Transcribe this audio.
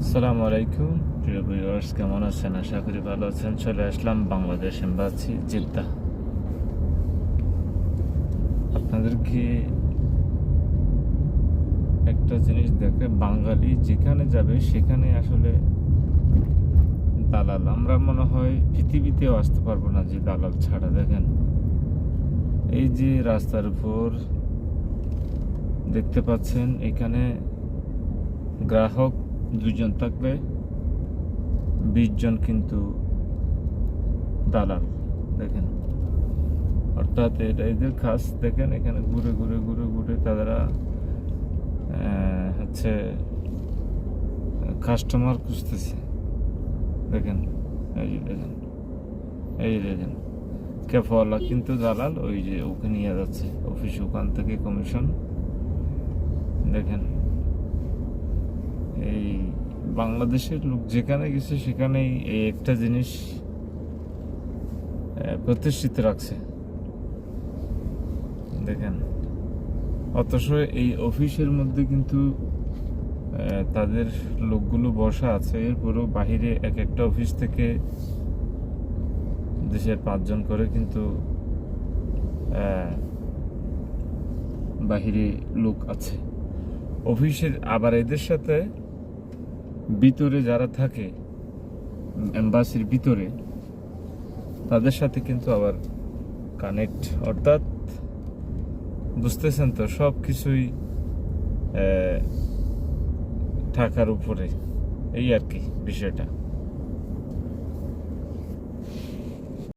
আসসালামু আলাইকুম প্রিয় ভিউয়ার্স, কেমন আছেন? আশা করি ভালো আছেন। চলে আসলাম বাংলাদেশ এম্বাসি জেদ্দা। আপনাদেরকে একটা জিনিস দেখে, বাঙালি যেখানে যাবে সেখানে আসলে দালাল। আমরা মনে হয় পৃথিবীতেও আসতে পারবো না যে দালাল ছাড়া। দেখেন, এই যে রাস্তার উপর দেখতে পাচ্ছেন, এখানে গ্রাহক 2 জন থাকলে 20 জন কিন্তু দালাল। দেখেন, অর্থাৎ এটা এদের কাজ। দেখেন, এখানে ঘুরে ঘুরে ঘুরে ঘুরে তারা হচ্ছে কাস্টমার খুঁজতেছে। দেখেন, এই যে দেখেন, এই যে দেখেন, ক্যাফওয়ালা কিন্তু দালাল। ওই যে ওকে নিয়ে যাচ্ছে অফিস, ওখান থেকে কমিশন। দেখেন, এই বাংলাদেশের লোক যেখানে গেছে সেখানেই এই একটা জিনিস প্রতিষ্ঠিত রাখছে। দেখেন, অথচ এই অফিসের মধ্যে কিন্তু তাদের লোকগুলো বসা আছে। এরপরও বাহিরে এক একটা অফিস থেকে দেশের 5 জন করে কিন্তু বাহিরে লোক আছে অফিসের। আবার এদের সাথে ভিতরে যারা থাকে এম্বাসির ভিতরে, তাদের সাথে কিন্তু আবার কানেক্ট। অর্থাৎ বুঝতেছেন তো, সব কিছুই টাকার উপরে। এই আর কি বিষয়টা।